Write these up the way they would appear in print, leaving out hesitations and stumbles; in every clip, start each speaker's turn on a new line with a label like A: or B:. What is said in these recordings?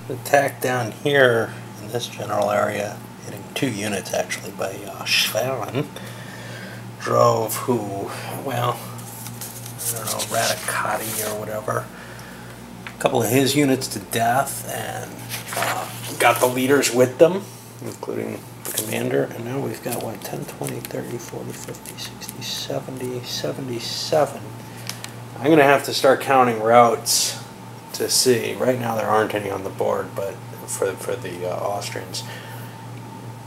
A: Attack down here in this general area, hitting 2 units actually by Schwerin. Drove who, well, I don't know, Radicati or whatever. A couple of his units to death, and got the leaders with them, including the commander. And now we've got, what, 10, 20, 30, 40, 50, 60, 70, 77. I'm going to have to start counting routes to see. Right now there aren't any on the board, but for the Austrians.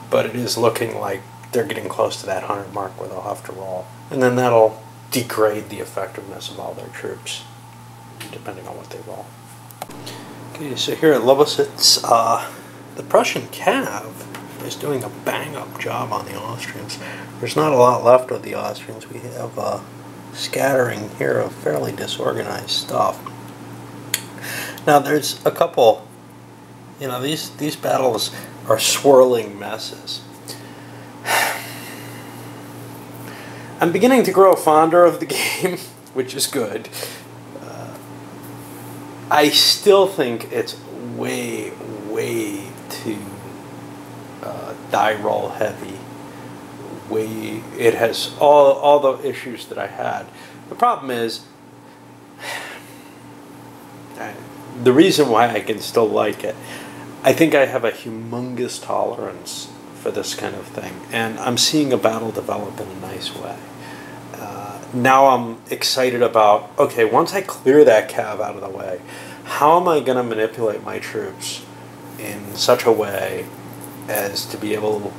A: But it is looking like they're getting close to that 100 mark where they'll have to roll. And then that'll degrade the effectiveness of all their troops, depending on what they roll. Okay, so here at Lobositz, the Prussian cav is doing a bang-up job on the Austrians. There's not a lot left of the Austrians. We have a scattering here of fairly disorganized stuff. Now there's a couple, you know, these battles are swirling messes. I'm beginning to grow fonder of the game, which is good. I still think it's way too die roll heavy. It has all the issues that I had. The problem is, the reason why I can still like it, I think I have a humongous tolerance for this kind of thing, and I'm seeing a battle develop in a nice way. Now I'm excited about, okay, once I clear that cav out of the way, how am I going to manipulate my troops in such a way as to be able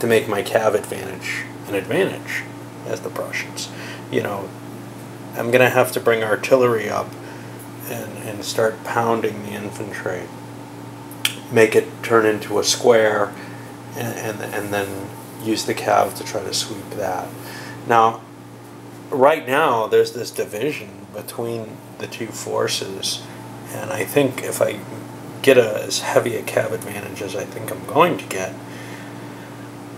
A: to make my cav advantage an advantage as the Prussians? You know, I'm going to have to bring artillery up and start pounding the infantry, make it turn into a square, and then use the cav to try to sweep that. Now, right now, there's this division between the two forces, and I think if I get as heavy a cav advantage as I think I'm going to get,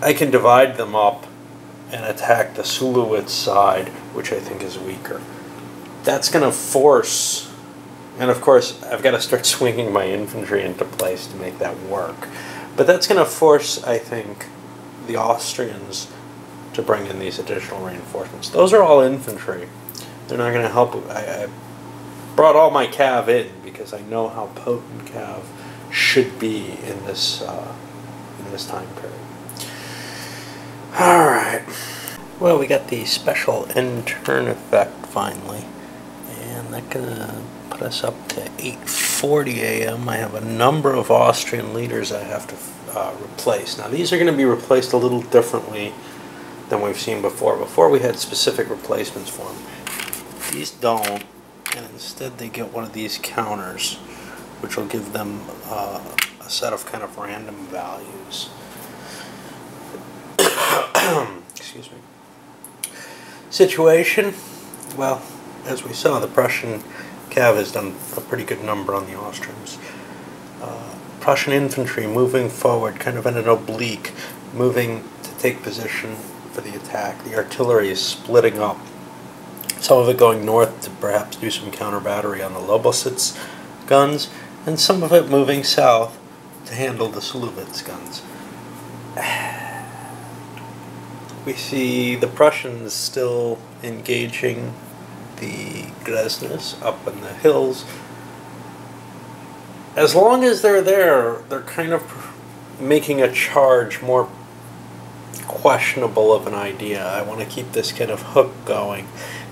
A: I can divide them up and attack the Lobositz side, which I think is weaker. That's going to force, and of course I've got to start swinging my infantry into place to make that work, but that's going to force, I think, the Austrians to bring in these additional reinforcements. Those are all infantry. They're not going to help. I brought all my cav in because I know how potent cav should be in this time period. All right. Well, we got the special end turn effect finally, and that's gonna put us up to 8:40 a.m. I have a number of Austrian leaders I have to replace. Now, these are going to be replaced a little differently than we've seen before. Before, we had specific replacements for them. These don't, and instead they get one of these counters, which will give them a set of kind of random values. Excuse me. Situation, well, as we saw, the Prussian cav has done a pretty good number on the Austrians. Prussian infantry moving forward, kind of in an oblique, moving to take position for the attack. The artillery is splitting up. Some of it going north to perhaps do some counter battery on the Lobositz guns, and some of it moving south to handle the Lobositz guns. We see the Prussians still engaging the Gresnes up in the hills. As long as they're there, they're kind of making a charge more questionable of an idea. I want to keep this kind of hook going.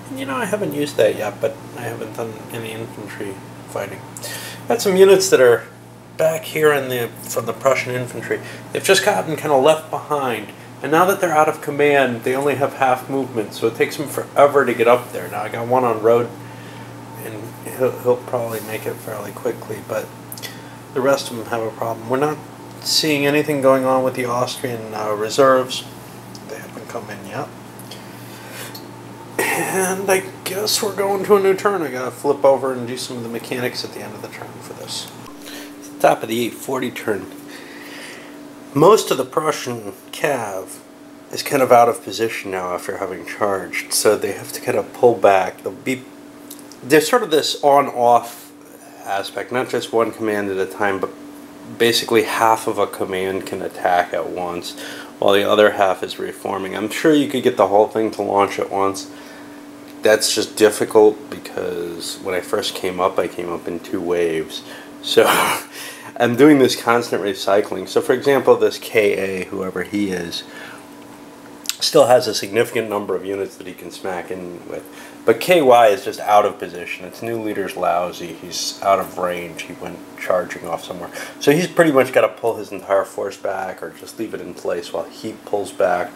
A: And, you know, I haven't used that yet, but I haven't done any infantry fighting. Got some units that are back here from the Prussian infantry. They've just gotten kind of left behind. And now that they're out of command, they only have half movement, so it takes them forever to get up there. Now I got one on road, and he'll probably make it fairly quickly, but the rest of them have a problem. We're not seeing anything going on with the Austrian reserves. They haven't come in yet. And I guess we're going to a new turn. I gotta flip over and do some of the mechanics at the end of the turn for this. It's the top of the 8:40 turn. Most of the Prussian cav is kind of out of position now after having charged, so they have to kind of pull back. There's sort of this on-off aspect, not just one command at a time, but basically half of a command can attack at once while the other half is reforming. I'm sure you could get the whole thing to launch at once. That's just difficult because when I first came up, I came up in 2 waves. So I'm doing this constant recycling. So for example, this KA, whoever he is, still has a significant number of units that he can smack in with. But KY is just out of position. Its new leader's lousy. He's out of range. He went charging off somewhere. So he's pretty much got to pull his entire force back or just leave it in place while he pulls back.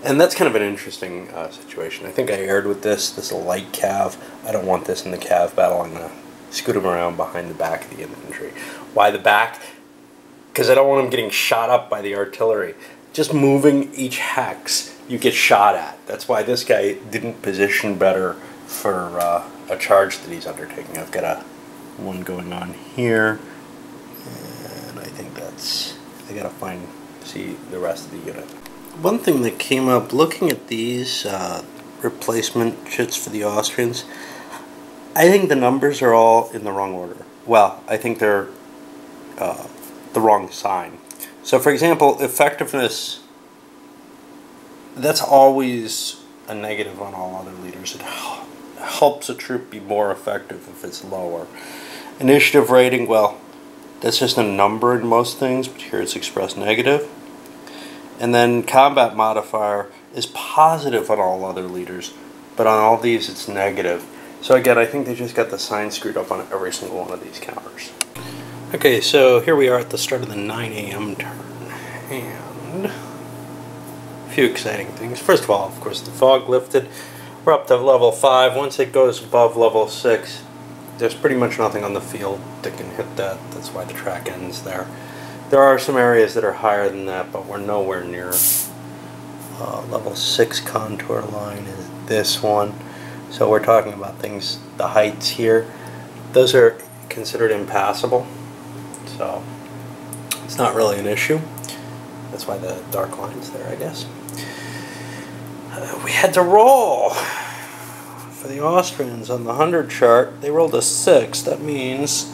A: And that's kind of an interesting situation. I think I aired with this. This is a light cav. I don't want this in the cav battle. I'm going to scoot him around behind the back of the infantry. Why the back? Because I don't want him getting shot up by the artillery. Just moving each hex, you get shot at. That's why this guy didn't position better for a charge that he's undertaking. I've got one going on here, and I think I gotta see the rest of the unit. One thing that came up looking at these replacement chits for the Austrians, I think the numbers are all in the wrong order. Well, I think they're the wrong sign. So for example, effectiveness, that's always a negative on all other leaders. It helps a troop be more effective if it's lower. Initiative rating, well, that's just a number in most things, but here it's expressed negative. And then combat modifier is positive on all other leaders, but on all these it's negative. So again, I think they just got the sign screwed up on every single one of these counters. Okay, so here we are at the start of the 9 a.m. turn, and a few exciting things. First of all, of course, the fog lifted. We're up to level 5. Once it goes above level 6, there's pretty much nothing on the field that can hit that. That's why the track ends there. There are some areas that are higher than that, but we're nowhere near. Level 6 contour line is this one. So we're talking about things, the heights here. Those are considered impassable. So it's not really an issue. That's why the dark line's there, I guess. We had to roll for the Austrians on the 100 chart. They rolled a 6. That means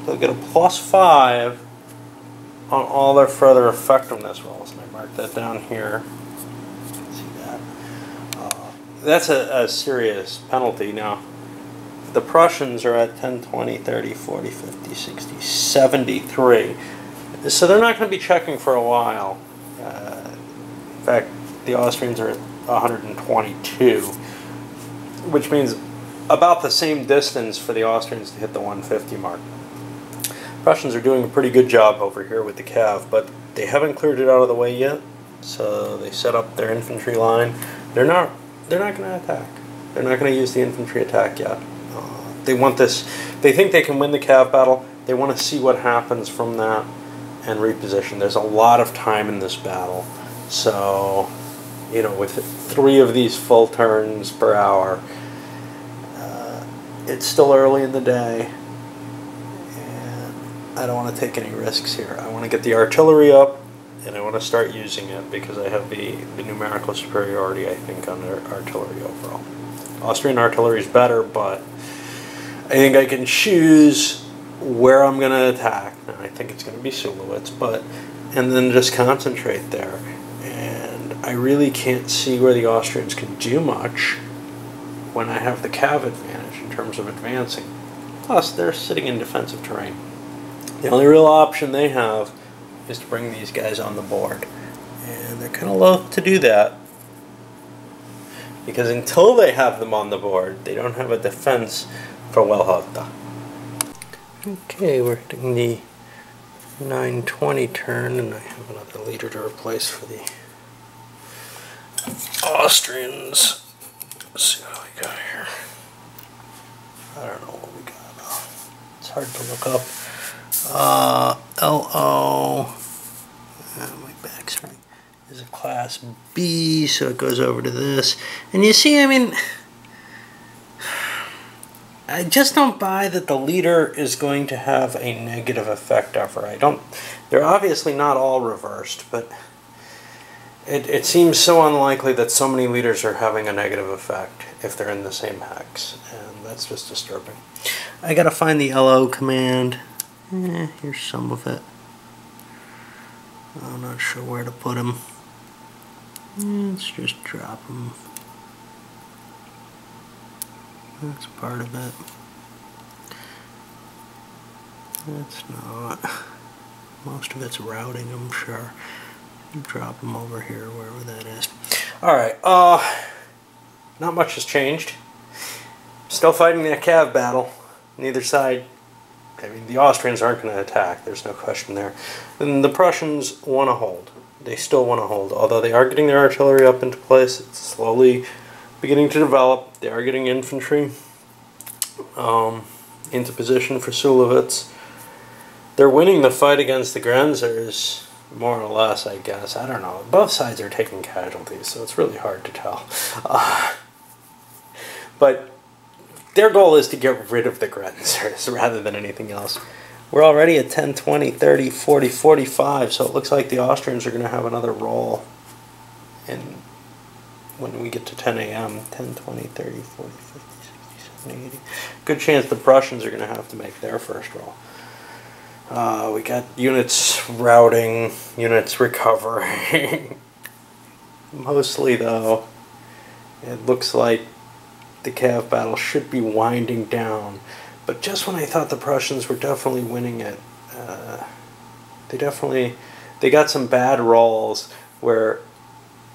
A: they'll get a +5 on all their further effectiveness rolls. And I marked that down here. See that? That's a serious penalty. Now, the Prussians are at 10, 20, 30, 40, 50, 60, 73. So they're not going to be checking for a while. In fact, the Austrians are at 122, which means about the same distance for the Austrians to hit the 150 mark. Prussians are doing a pretty good job over here with the cav, but they haven't cleared it out of the way yet. So they set up their infantry line. They're not going to attack. They're not going to use the infantry attack yet. They want this. They think they can win the cav battle. They want to see what happens from that and reposition. There's a lot of time in this battle. So, you know, with 3 of these full turns per hour, it's still early in the day, and I don't want to take any risks here. I want to get the artillery up, and I want to start using it because I have the numerical superiority, I think, on their artillery overall. Austrian artillery is better, but I think I can choose where I'm going to attack. Now, I think it's going to be Sulowitz, and then just concentrate there. And I really can't see where the Austrians can do much when I have the cav advantage in terms of advancing. Plus, they're sitting in defensive terrain. The only real option they have is to bring these guys on the board. And they're kind of loath to do that, because until they have them on the board, they don't have a defense for Welhota. Okay, we're hitting the 9:20 turn, and I have another leader to replace for the Austrians. Let's see what we got here. I don't know what we got. It's hard to look up. LO. My back's hurting. Is a class B, so it goes over to this. And you see, I mean, I just don't buy that the leader is going to have a negative effect ever. They're obviously not all reversed, but it seems so unlikely that so many leaders are having a negative effect if they're in the same hex, and that's just disturbing. I gotta find the LO command. Here's some of it. I'm not sure where to put them. Let's just drop them. That's part of it. That's not. Most of it's routing, I'm sure. Drop them over here, wherever that is. Alright, not much has changed. Still fighting that cav battle. Neither side. I mean, the Austrians aren't going to attack, there's no question there. And the Prussians want to hold. They still want to hold. Although they are getting their artillery up into place, it's slowly beginning to develop. They are getting infantry into position for Sulowitz. They're winning the fight against the Grenzers, more or less, I guess. I don't know. Both sides are taking casualties, so it's really hard to tell. But their goal is to get rid of the Grenzers rather than anything else. We're already at 10, 20, 30, 40, 45, so it looks like the Austrians are going to have another roll when we get to 10 a.m. 10, 20, 30, 40, 50, 60, 70, 80. Good chance the Prussians are going to have to make their first roll. We got units routing, units recovering. Mostly, though, it looks like the Cav battle should be winding down. But just when I thought the Prussians were definitely winning it, they got some bad rolls where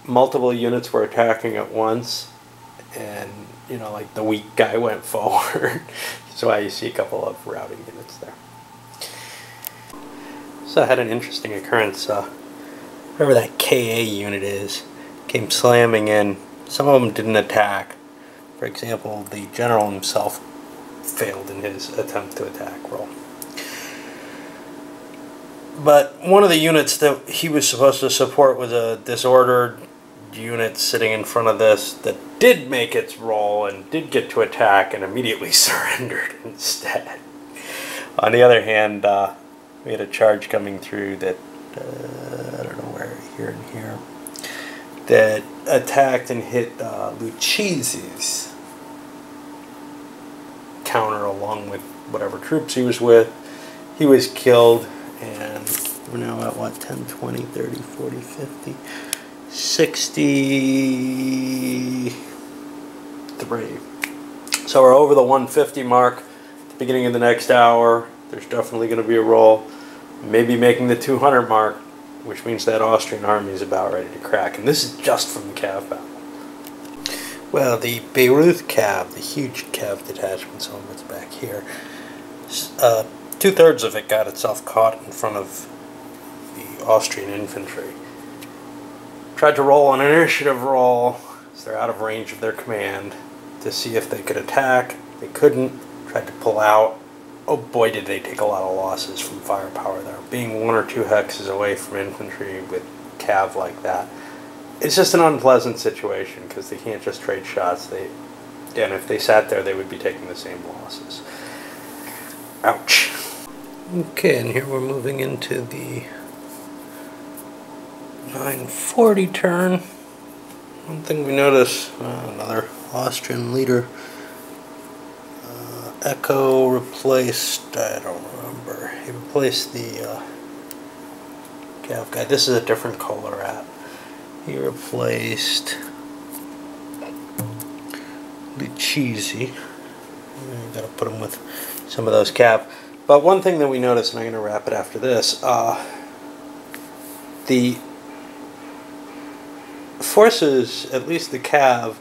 A: multiple units were attacking at once, and like the weak guy went forward. That's why you see a couple of routing units there. So I had an interesting occurrence. Whatever that KA unit is came slamming in. Some of them didn't attack. For example, the general himself failed in his attempt to attack roll. But one of the units that he was supposed to support was a disordered unit sitting in front of this that did make its roll and did get to attack and immediately surrendered instead. On the other hand, we had a charge coming through that, I don't know where, here and here, that attacked and hit Lucchese's counter along with whatever troops he was with. He was killed, and we're now at what, 10, 20, 30, 40, 50, 63. So we're over the 150 mark at the beginning of the next hour. There's definitely going to be a roll, maybe making the 200 mark, which means that Austrian army is about ready to crack. And this is just from the Cav battle. Well, the Bayreuth Cav, the huge Cav detachment, some of it's back here, 2/3 of it got itself caught in front of the Austrian infantry. Tried to roll an initiative roll, as they're out of range of their command, to see if they could attack. They couldn't. Tried to pull out. Oh boy, did they take a lot of losses from firepower there. Being 1 or 2 hexes away from infantry with Cav like that, it's just an unpleasant situation because they can't just trade shots. And if they sat there, they would be taking the same losses. Ouch. Okay, and here we're moving into the 940 turn. One thing we notice, another Austrian leader. Echo replaced, I don't remember, he replaced the Cav guy. This is a different Colorat. He replaced Lucchese. Gotta put him with some of those Cav. But one thing that we noticed, and I'm going to wrap it after this, the forces, at least the Cav,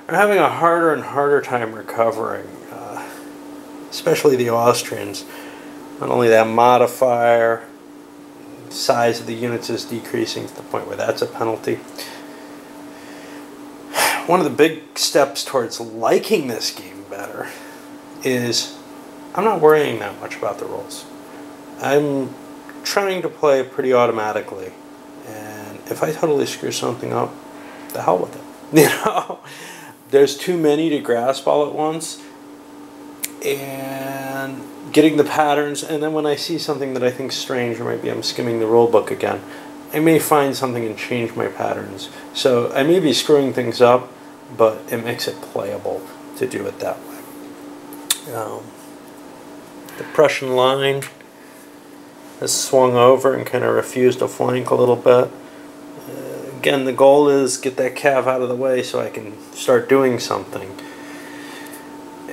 A: are having a harder and harder time recovering. Especially the Austrians. Not only that, modifier, size of the units is decreasing to the point where that's a penalty. One of the big steps towards liking this game better is I'm not worrying that much about the rolls. I'm trying to play pretty automatically, and if I totally screw something up, the hell with it. There's too many to grasp all at once, and getting the patterns, and then when I see something that I think is strange, or maybe I'm skimming the rule book again, I may find something and change my patterns. So I may be screwing things up, but it makes it playable to do it that way. The Prussian line has swung over and kind of refused to flank a little bit. Again, the goal is get that cav out of the way so I can start doing something.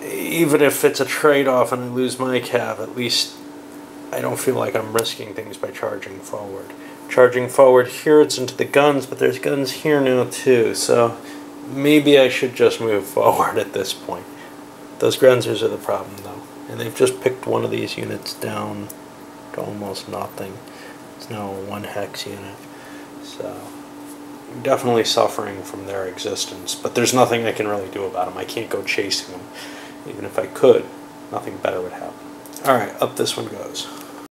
A: Even if it's a trade-off and I lose my cav, at least I don't feel like I'm risking things by charging forward. Charging forward here, it's into the guns, but there's guns here now too, so maybe I should just move forward at this point. Those Grenzers are the problem though, and they've just picked one of these units down to almost nothing. It's now a 1 hex unit, so I'm definitely suffering from their existence, but there's nothing I can really do about them. I can't go chasing them. Even if I could, nothing better would happen. Alright, up this one goes.